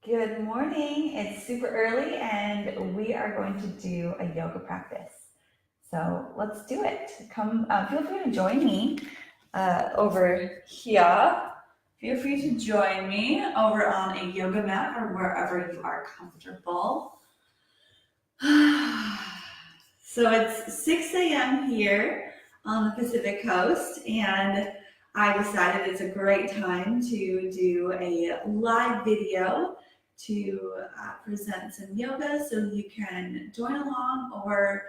Good morning. It's super early and we are going to do a yoga practice. So let's do it. Come, feel free to join me over here. Feel free to join me over on a yoga mat or wherever you are comfortable. So it's 6 a.m. here on the Pacific Coast, and I decided it's a great time to do a live video to present some yoga, so you can join along or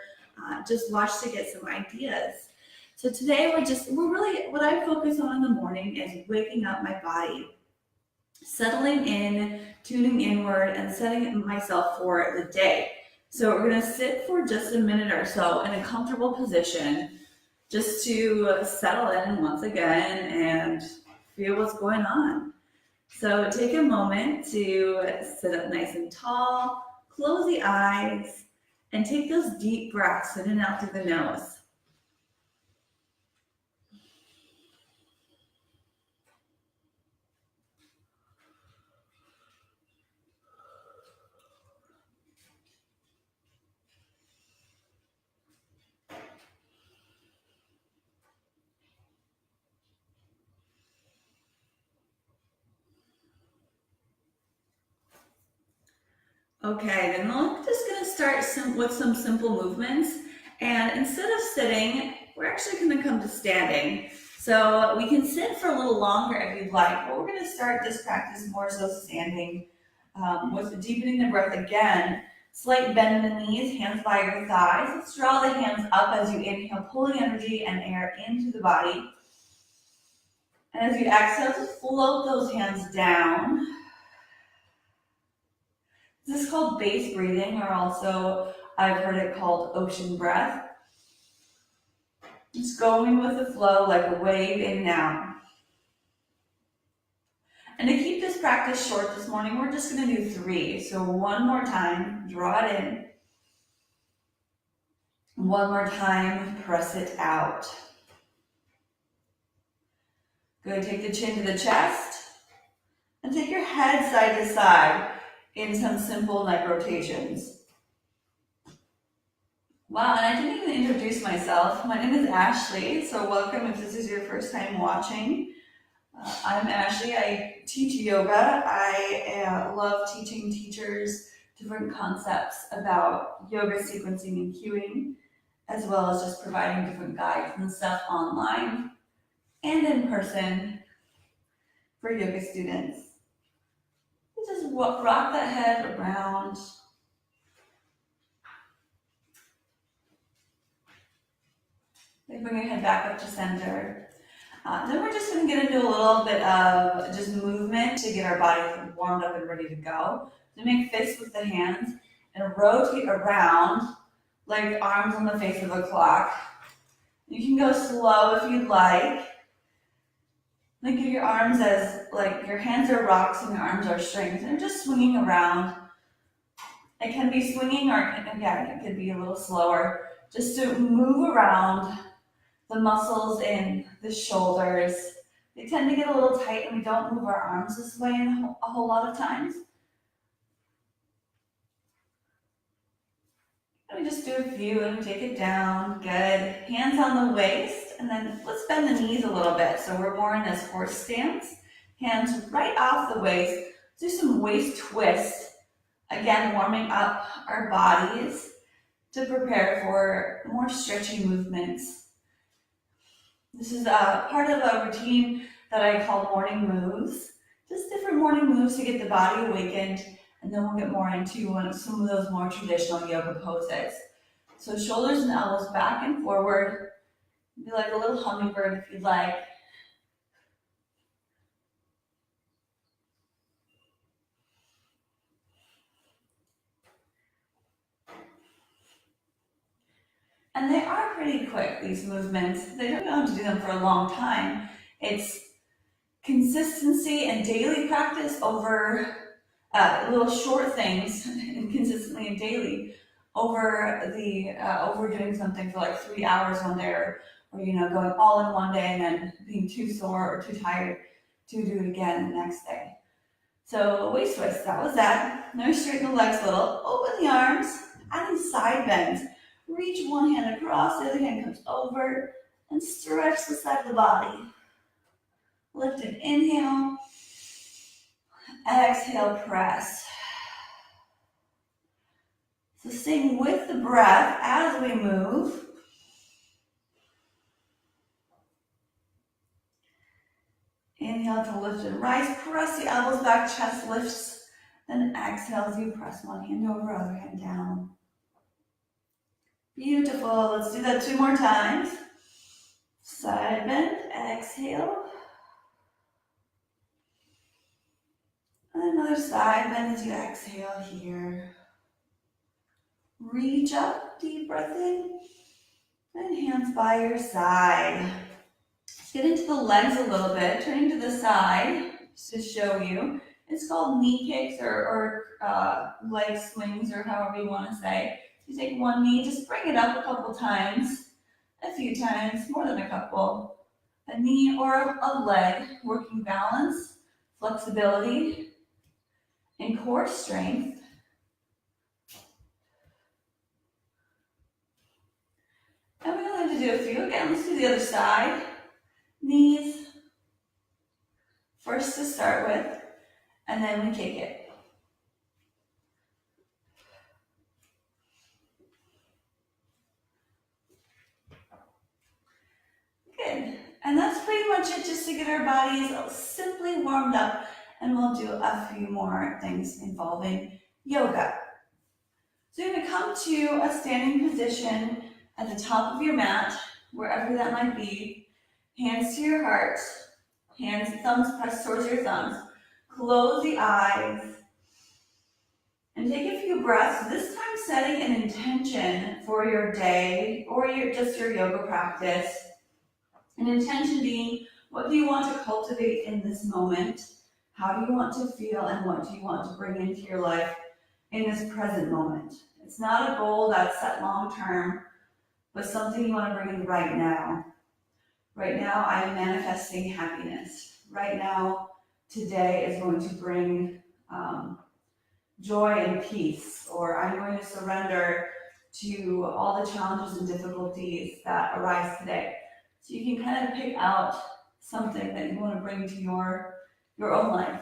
just watch to get some ideas. So today what I focus on in the morning is waking up my body, settling in, tuning inward, and setting myself for the day. So we're gonna sit for just a minute or so in a comfortable position, just to settle in once again and feel what's going on. So take a moment to sit up nice and tall, close the eyes, and take those deep breaths in and out through the nose. Okay, then we're just gonna start with some simple movements. And instead of sitting, we're actually gonna come to standing. So we can sit for a little longer if you'd like, but we're gonna start this practice more so standing with deepening the breath again. Slight bend in the knees, hands by your thighs. Let's draw the hands up as you inhale, pulling energy and air into the body. And as you exhale, just float those hands down. This is called base breathing, or also I've heard it called ocean breath. Just going with the flow like a wave in and out. And to keep this practice short this morning, we're just gonna do 3. So one more time, draw it in. One more time, press it out. Good, take the chin to the chest, and take your head side to side in some simple neck rotations. Wow, and I didn't even introduce myself. My name is Ashley, so welcome if this is your first time watching. I'm Ashley. I teach yoga. I love teaching teachers different concepts about yoga sequencing and cueing, as well as just providing different guides and stuff online and in person for yoga students. Just rock that head around. Then bring your head back up to center. Then we're just going to get into a little bit of just movement to get our body warmed up and ready to go. So make fists with the hands and rotate around like arms on the face of a clock. You can go slow if you'd like. Think of your arms as like your hands are rocks and your arms are strings, and just swinging around. It can be swinging, or again, it could be a little slower, just to move around the muscles in the shoulders. They tend to get a little tight and we don't move our arms this way a whole lot of times. And we just do a few and take it down. Good. Hands on the waist, and then let's bend the knees a little bit. So we're more in this horse stance. Hands right off the waist. Do some waist twists. Again, warming up our bodies to prepare for more stretchy movements. This is a part of a routine that I call morning moves. Just different morning moves to get the body awakened, and then we'll get more into some of those more traditional yoga poses. So shoulders and elbows back and forward. Be like a little hummingbird if you'd like. And they are pretty quick, these movements. They don't have to do them for a long time. It's consistency and daily practice over little short things, and consistently and daily over doing something for like 3 hours one day, or going all in one day and then being too sore or too tired to do it again the next day. So waist twist, that was that. Now straighten the legs a little, open the arms, adding side bends. Reach one hand across, the other hand comes over, and stretch the side of the body. Lift and inhale. Exhale, press. So staying with the breath as we move. Inhale to lift and rise. Press the elbows back, chest lifts. Then exhale as you press one hand over, other hand down. Beautiful. Let's do that 2 more times. Side bend, exhale. And another side bend as you exhale here. Reach up, deep breath in, and hands by your side. Let's get into the legs a little bit, turning to the side, just to show you. It's called knee kicks or leg swings, or however you want to say. You take one knee, just bring it up a couple times, a few times, more than a couple. A knee or a leg, working balance, flexibility, and core strength. And we only have to do a few. Again, let's do the other side. Knees, first to start with, and then we kick it. Good. And that's pretty much it, just to get our bodies simply warmed up, and we'll do a few more things involving yoga. So you're going to come to a standing position at the top of your mat, wherever that might be. Hands to your heart, thumbs pressed towards your thumbs. Close the eyes and take a few breaths, this time setting an intention for your day or just your yoga practice. An intention being, what do you want to cultivate in this moment? How do you want to feel, and what do you want to bring into your life in this present moment? It's not a goal that's set long term, but something you want to bring in right now. Right now, I'm manifesting happiness. Right now, today is going to bring joy and peace, or I'm going to surrender to all the challenges and difficulties that arise today. So you can kind of pick out something that you want to bring to your own life.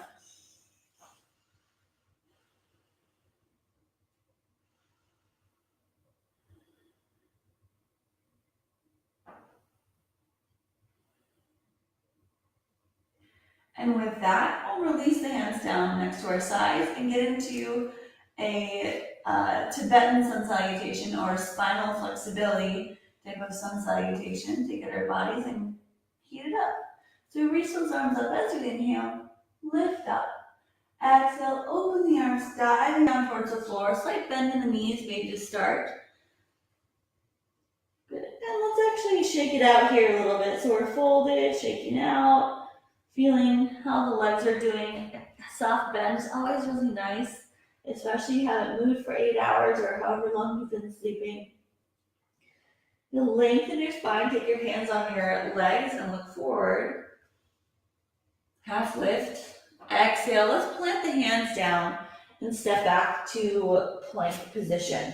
And with that, we'll release the hands down next to our sides and get into a Tibetan Sun Salutation, or spinal flexibility type of Sun Salutation, to get our bodies and heat it up. So reach those arms up as you inhale, lift up. Exhale, open the arms, dive down towards the floor, slight bend in the knees, maybe to start. Good, and let's actually shake it out here a little bit. So we're folded, shaking out, feeling how the legs are doing. Soft bend is always really nice, especially if you haven't moved for 8 hours or however long you've been sleeping. You'll lengthen your spine, take your hands on your legs and look forward. Half lift. Exhale, let's plant the hands down and step back to plank position.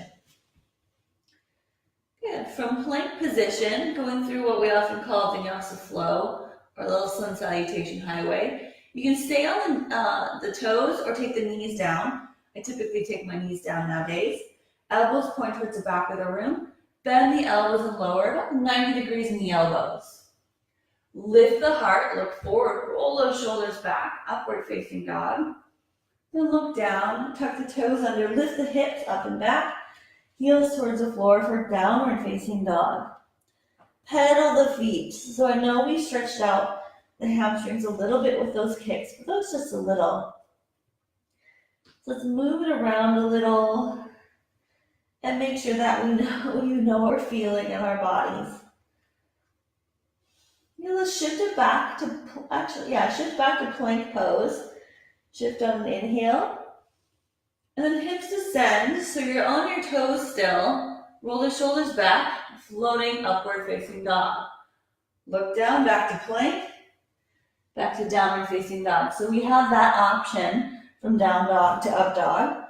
Good. From plank position, going through what we often call Gaza Flow, or a little Sun Salutation highway. You can stay on the toes or take the knees down. I typically take my knees down nowadays. Elbows point towards the back of the room. Bend the elbows and lower, about 90 degrees in the elbows. Lift the heart, look forward, roll those shoulders back, upward facing dog. Then look down, tuck the toes under, lift the hips up and back, heels towards the floor for downward facing dog. Pedal the feet. So I know we stretched out the hamstrings a little bit with those kicks, but those just a little. So let's move it around a little and make sure that we know what we're feeling in our bodies. Let's shift it back to, shift back to plank pose. Shift on an inhale. And then hips descend, so you're on your toes still. Roll the shoulders back, floating upward facing dog. Look down, back to plank, back to downward facing dog. So we have that option from down dog to up dog.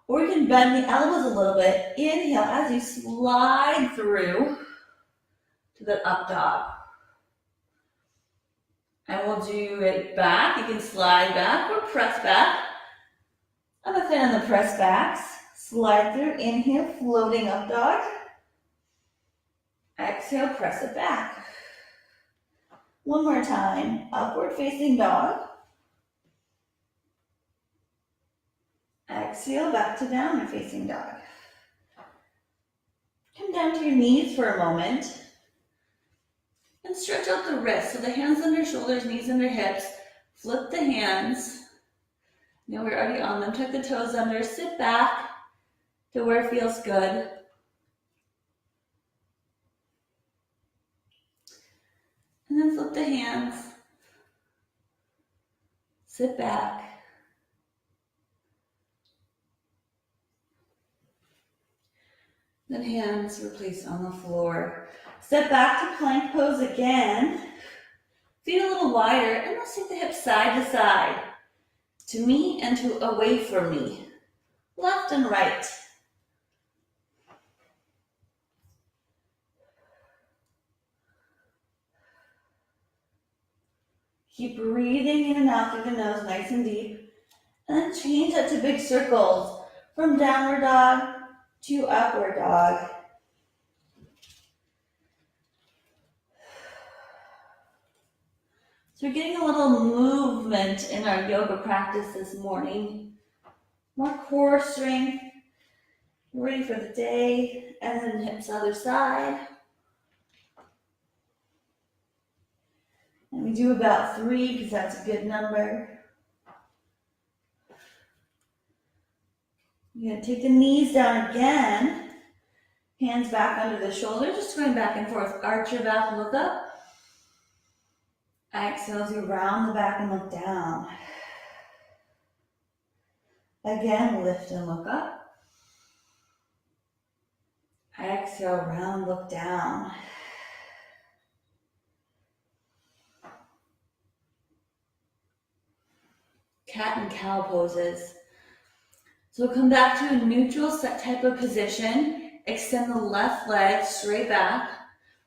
Or you can bend the elbows a little bit. Inhale as you slide through to the up dog. And we'll do it back. You can slide back or press back. I'm a fan of the press backs. Slide through, inhale, floating up dog. Exhale, press it back. One more time, upward facing dog. Exhale, back to downward facing dog. Come down to your knees for a moment. And stretch out the wrists. So the hands under shoulders, knees under hips. Flip the hands. Now we're already on them. Tuck the toes under. Sit back to where it feels good. And then flip the hands. Sit back. Then hands were placed on the floor. Step back to plank pose again. Feet a little wider, and let's take the hips side to side. To me and to away from me. Left and right. Keep breathing in and out through the nose, nice and deep. And then change that to big circles. From downward dog to upward dog. So we're getting a little movement in our yoga practice this morning. More core strength. We're ready for the day. And then hips other side. And we do about 3 because that's a good number. You're going to take the knees down again. Hands back under the shoulders, just going back and forth. Arch your back and look up. Exhale as you round the back and look down. Again, lift and look up. Exhale, round, look down. Cat and cow poses. So come back to a neutral set type of position. Extend the left leg straight back.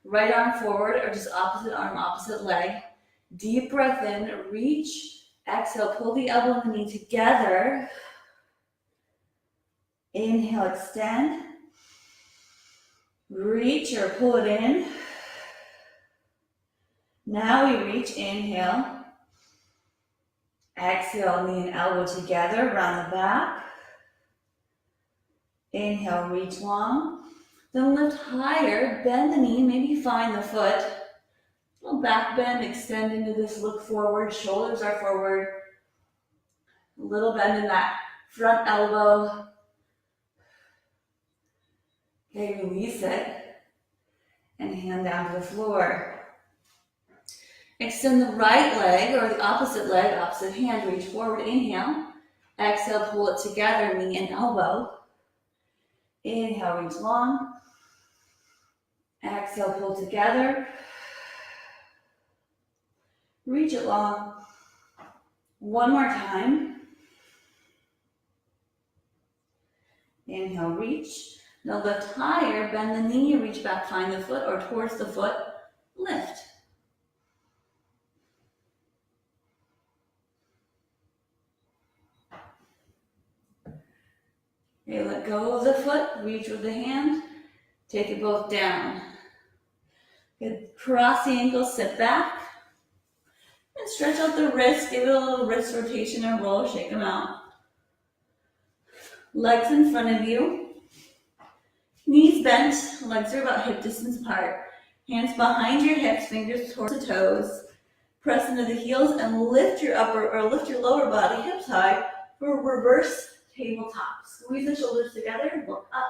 Right arm forward or just opposite arm, opposite leg. Deep breath in, reach. Exhale, pull the elbow and the knee together. Inhale, extend. Reach or pull it in. Now we reach, inhale. Exhale, knee and elbow together, round the back. Inhale, reach long. Then lift higher, bend the knee, maybe find the foot. Little back bend, extend into this, look forward, shoulders are forward. A little bend in that front elbow. Okay, release it. And hand down to the floor. Extend the right leg or the opposite hand, reach forward, inhale. Exhale, pull it together, knee and elbow. Inhale, reach long. Exhale, pull together. Reach it long. One more time. Inhale, reach. Now lift higher, bend the knee, reach back, find the foot or towards the foot, lift. Okay, let go of the foot, reach with the hand, take it both down. Good, cross the ankles, sit back, and stretch out the wrist, give it a little wrist rotation and roll, shake them out. Legs in front of you, knees bent, legs are about hip distance apart. Hands behind your hips, fingers towards the toes. Press into the heels and lift your lower body hips high for a reverse tabletop. Squeeze the shoulders together and look up.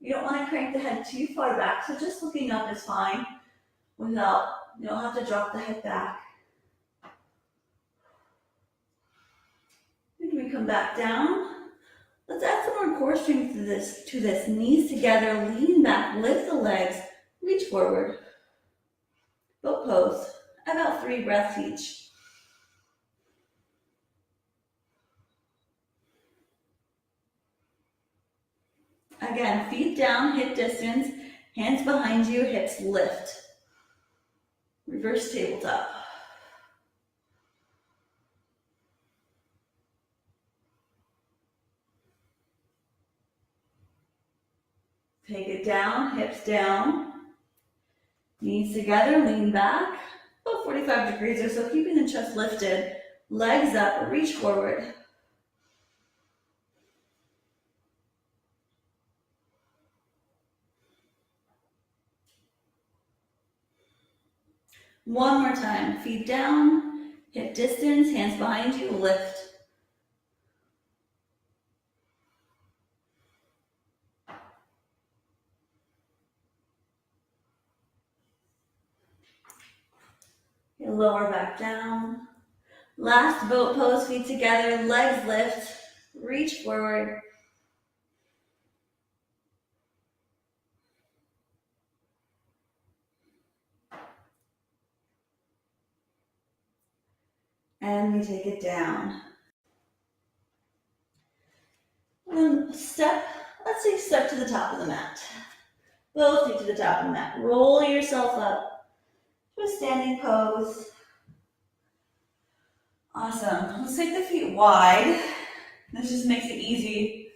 You don't want to crank the head too far back, so just looking up is fine without, you don't have to drop the head back. And we come back down. Let's add some more core strength to this. Knees together, lean back, lift the legs, reach forward. Boat pose, about 3 breaths each. Again, feet down, hip distance, hands behind you, hips lift. Reverse tabletop. Take it down, hips down. Knees together, lean back. About 45 degrees or so, keeping the chest lifted. Legs up, reach forward. One more time, feet down, hip distance, hands behind you, lift. Lower back down. Last boat pose, feet together, legs lift, reach forward. And we take it down. And step, let's say step to the top of the mat. Both feet to the top of the mat. Roll yourself up to a standing pose. Awesome. Let's take the feet wide. This just makes it easy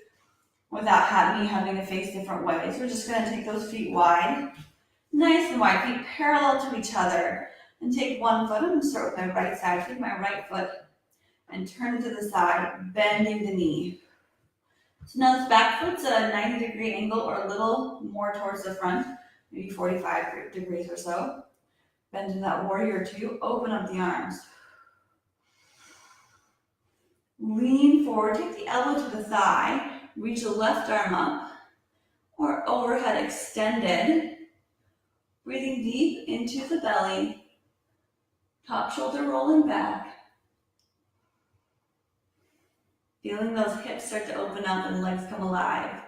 without me having to face different ways. We're just going to take those feet wide. Nice and wide. Feet parallel to each other. And take one foot. I'm going to start with my right side. Take my right foot and turn it to the side, bending the knee. So now this back foot's at a 90-degree angle or a little more towards the front, maybe 45 degrees or so. Bend in that warrior two. Open up the arms. Lean forward, take the elbow to the thigh, reach the left arm up, or overhead extended. Breathing deep into the belly, top shoulder rolling back. Feeling those hips start to open up and legs come alive.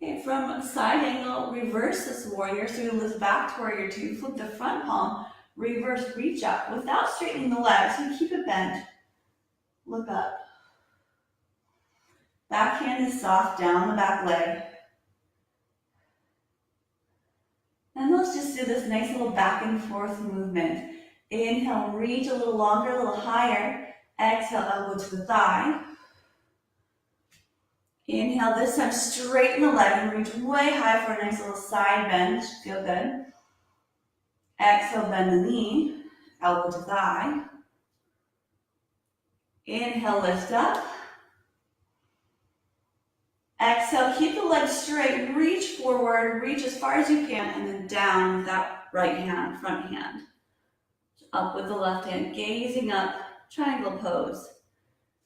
Okay, from side angle, reverse this warrior. So you lift back to warrior two, flip the front palm, reverse reach up without straightening the legs. So keep it bent. Look up. Back hand is soft down the back leg. And let's just do this nice little back and forth movement. Inhale, reach a little longer, a little higher. Exhale, elbow to the thigh. Inhale, this time straighten the leg and reach way high for a nice little side bend. Feel good. Exhale, bend the knee, elbow to thigh. Inhale, lift up. Exhale, keep the legs straight, reach forward, reach as far as you can, and then down with that right hand, front hand. Up with the left hand, gazing up, triangle pose.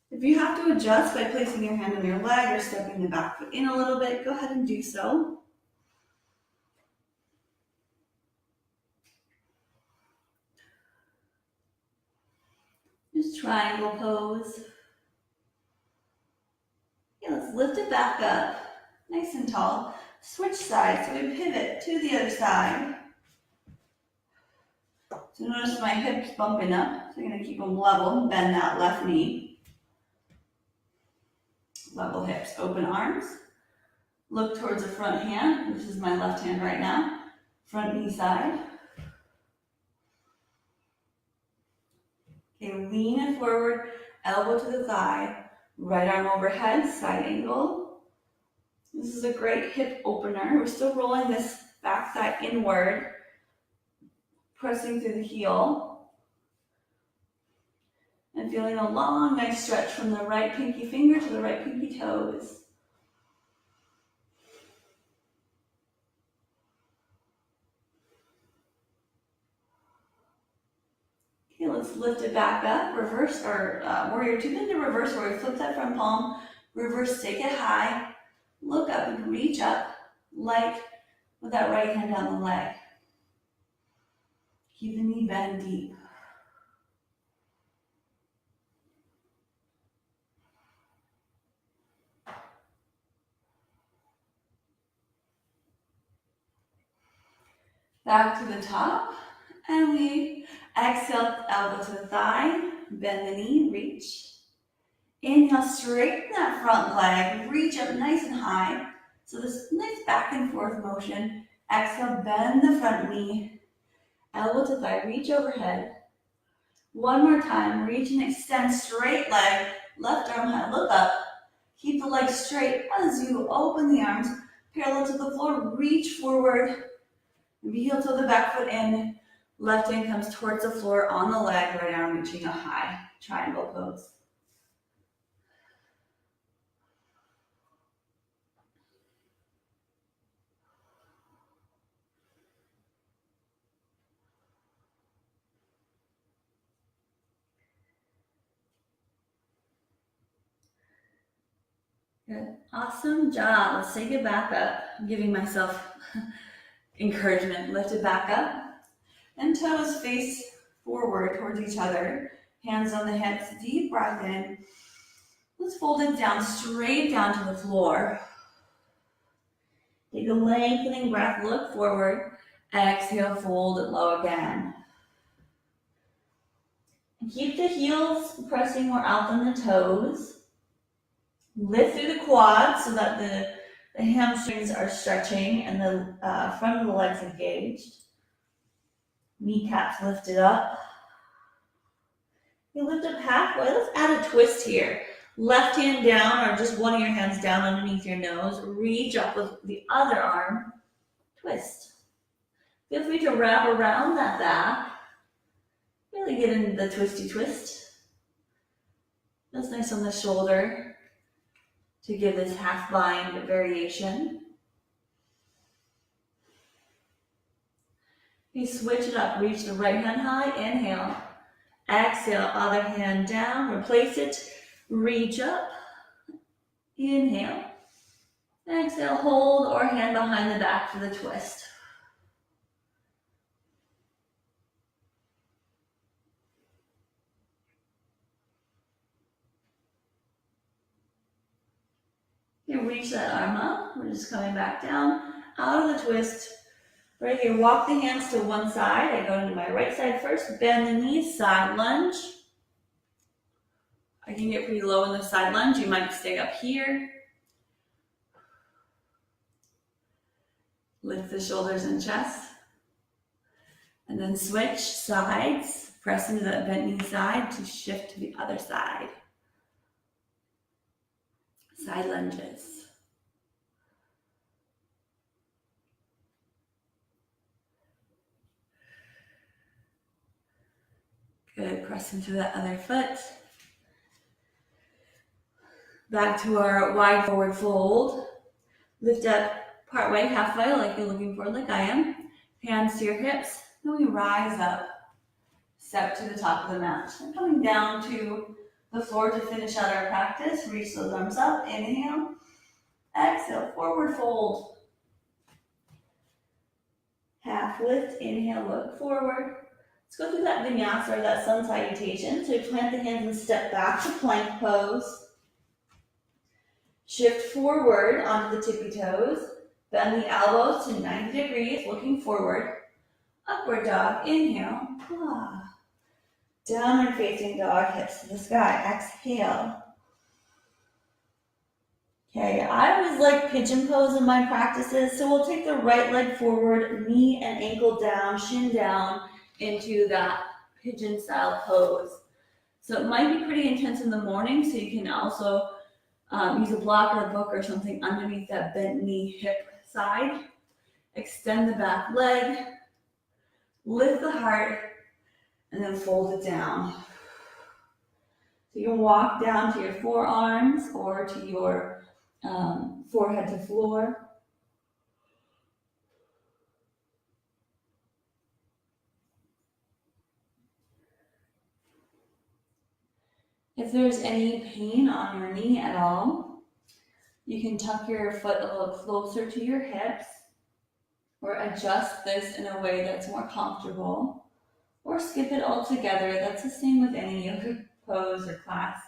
If you have to adjust by placing your hand on your leg or stepping the back foot in a little bit, go ahead and do so. Just triangle pose. Okay, let's lift it back up, nice and tall. Switch sides, so we pivot to the other side. So notice my hips bumping up, so I'm going to keep them level, bend that left knee. Level hips, open arms. Look towards the front hand. This is my left hand right now. Front knee side. Okay, lean it forward, elbow to the thigh, right arm overhead, side angle. This is a great hip opener. We're still rolling this back thigh inward, pressing through the heel. And feeling a long, nice stretch from the right pinky finger to the right pinky toes. Okay, let's lift it back up, reverse, or warrior two, then to reverse warrior. Flip that front palm, reverse, take it high, look up and reach up, light with that right hand down the leg. Keep the knee bend deep. Back to the top, and we exhale, elbow to the thigh, bend the knee, reach. Inhale, straighten that front leg, reach up nice and high. So this nice back and forth motion. Exhale, bend the front knee, elbow to thigh, reach overhead. One more time, reach and extend, straight leg, left arm high, look up. Keep the leg straight as you open the arms, parallel to the floor, reach forward. Heel to the back foot in, left hand comes towards the floor on the leg, right arm reaching a high triangle pose. Good, awesome job. Let's take it back up. I'm giving myself encouragement. Lift it back up. And toes face forward towards each other. Hands on the hips, deep breath in. Let's fold it down, straight down to the floor. Take a lengthening breath, look forward. Exhale, fold it low again. And keep the heels pressing more out than the toes. Lift through the quads so that the hamstrings are stretching and the front of the legs engaged. Kneecaps lifted up. You lift up halfway. Let's add a twist here. Left hand down or just one of your hands down underneath your nose. Reach up with the other arm. Twist. Feel free to wrap around that back. Really get into the twisty twist. That's nice on the shoulder to give this half bind variation. You switch it up, reach the right hand high, inhale. Exhale, other hand down, replace it, reach up, inhale. Exhale, hold or hand behind the back for the twist. You reach that arm up, we're just coming back down, out of the twist. Right here, walk the hands to one side. I go into my right side first, bend the knees, side lunge. I can get pretty low in the side lunge. You might stay up here. Lift the shoulders and chest. And then switch sides. Press into that bent knee side to shift to the other side. Side lunges. Good, press into that other foot. Back to our wide forward fold. Lift up partway, halfway, like you're looking for, like I am. Hands to your hips. Then we rise up. Step to the top of the mat. And coming down to the floor to finish out our practice. Reach those arms up. Inhale. Exhale, forward fold. Half lift. Inhale, look forward. Let's go through that vinyasa or that sun salutation. So you plant the hands and step back to plank pose. Shift forward onto the tippy toes. Bend the elbows to 90 degrees, looking forward. Upward dog, inhale. Downward facing dog, hips to the sky. Exhale. Okay, I always like pigeon pose in my practices. So we'll take the right leg forward, knee and ankle down, shin down, into that pigeon style pose. So it might be pretty intense in the morning, so you can also use a block or a book or something underneath that bent knee hip side. Extend the back leg, lift the heart, and then fold it down. So you can walk down to your forearms or to your forehead to floor. If there's any pain on your knee at all, you can tuck your foot a little closer to your hips or adjust this in a way that's more comfortable, or skip it altogether. That's the same with any yoga pose or class.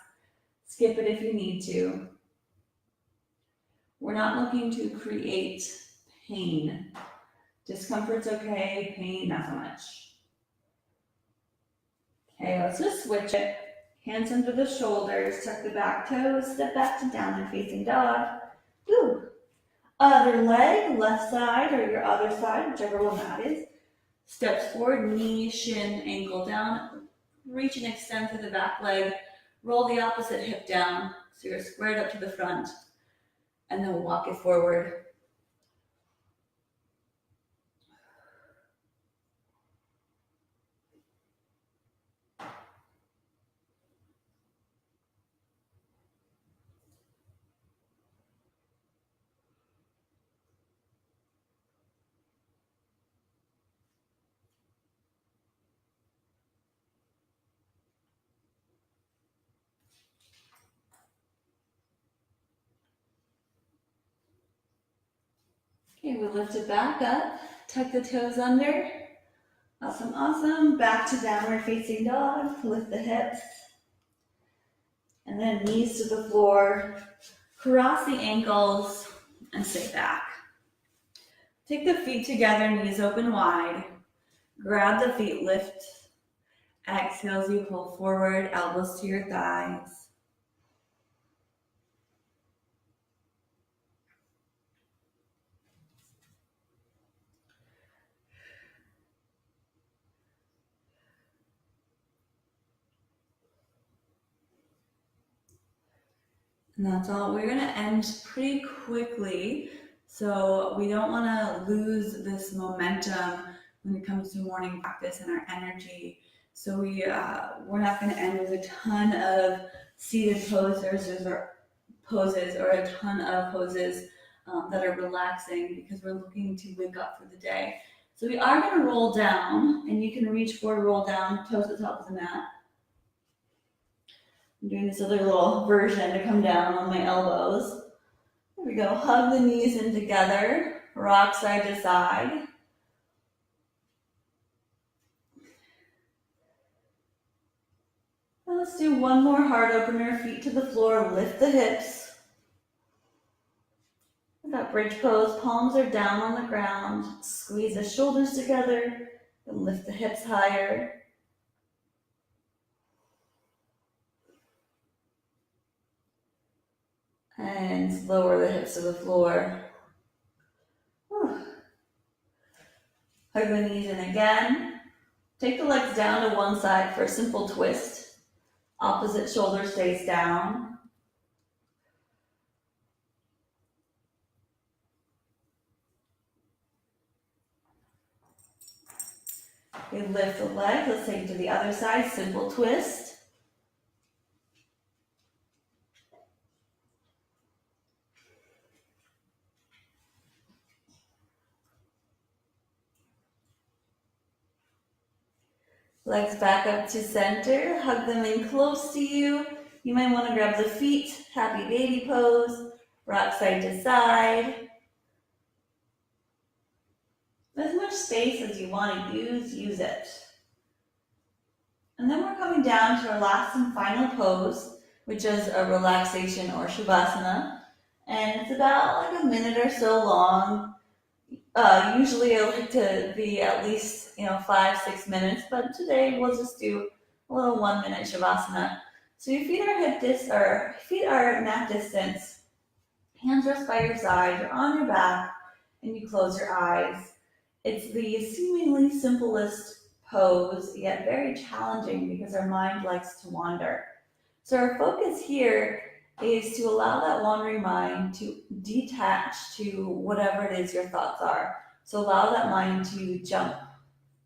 Skip it if you need to. We're not looking to create pain. Discomfort's okay, pain not so much. Okay, let's just switch it. Hands under the shoulders, tuck the back toes, step back to downward facing dog. Woo. Other leg, left side or your other side, whichever one that is. Steps forward, knee, shin, ankle down. Reach and extend through the back leg. Roll the opposite hip down so you're squared up to the front. And then walk it forward. Okay, we lift it back up, tuck the toes under. Awesome, awesome. Back to downward facing dog. Lift the hips. And then knees to the floor. Cross the ankles and stay back. Take the feet together, knees open wide. Grab the feet, lift. Exhale as you pull forward, elbows to your thighs. And that's all. We're going to end pretty quickly, so we don't want to lose this momentum when it comes to morning practice and our energy. So we're not going to end with a ton of seated poses or a ton of poses that are relaxing, because we're looking to wake up for the day. So we are going to roll down, and you can reach forward, roll down, toes to the top of the mat. I'm doing this other little version to come down on my elbows. There we go. Hug the knees in together. Rock side to side. Now let's do one more heart opener. Feet to the floor. Lift the hips. That bridge pose. Palms are down on the ground. Squeeze the shoulders together. And lift the hips higher. And lower the hips to the floor. Whew. Hug the knees in again. Take the legs down to one side for a simple twist. Opposite shoulder stays down. Okay, lift the leg. Let's take it to the other side. Simple twist. Legs back up to center, hug them in close to you. You might want to grab the feet, happy baby pose, rock side to side. As much space as you want to use it. And then we're coming down to our last and final pose, which is a relaxation or shavasana. And it's about like a minute or so long. Usually I like to be at least 5-6 minutes, but today we'll just do a little 1 minute shavasana. So your feet are mat distance. Hands rest by your side. You're on your back, and you close your eyes. It's the seemingly simplest pose, yet very challenging because our mind likes to wander. So our focus here is to allow that wandering mind to detach to whatever it is your thoughts are. So allow that mind to jump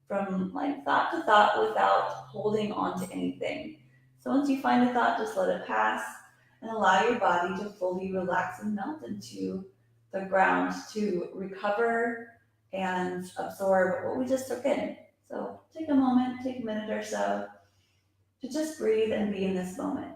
from like thought to thought without holding on to anything. So once you find a thought, just let it pass and allow your body to fully relax and melt into the ground to recover and absorb what we just took in. So take a moment, take a minute or so to just breathe and be in this moment.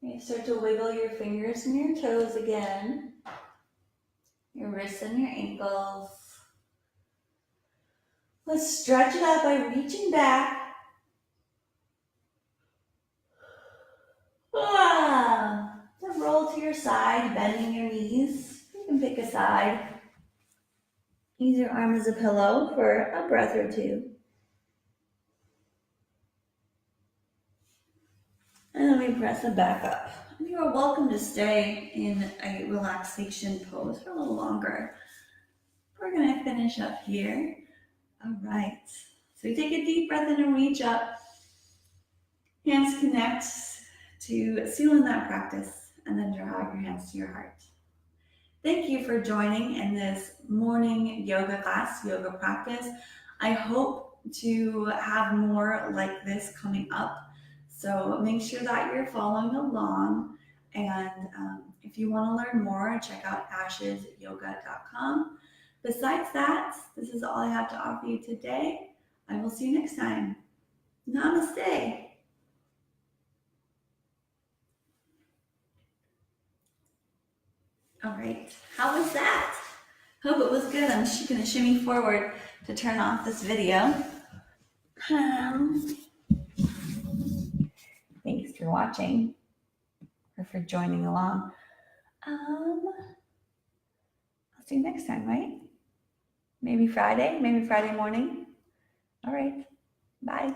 You start to wiggle your fingers and your toes again, your wrists and your ankles. Let's stretch it out by reaching back. Then roll to your side, bending your knees. You can pick a side. Use your arm as a pillow for a breath or two. And then we press it back up. You are welcome to stay in a relaxation pose for a little longer. We're going to finish up here. All right. So you take a deep breath in and reach up. Hands connect to seal in that practice, and then draw out your hands to your heart. Thank you for joining in this morning yoga class, yoga practice. I hope to have more like this coming up. So make sure that you're following along. And if you want to learn more, check out ashesyoga.com. Besides that, this is all I have to offer you today. I will see you next time. Namaste. All right, how was that? Hope it was good. I'm just gonna shimmy forward to turn off this video. Thanks for watching or for joining along. I'll see you next time, right? Maybe Friday morning. All right, bye.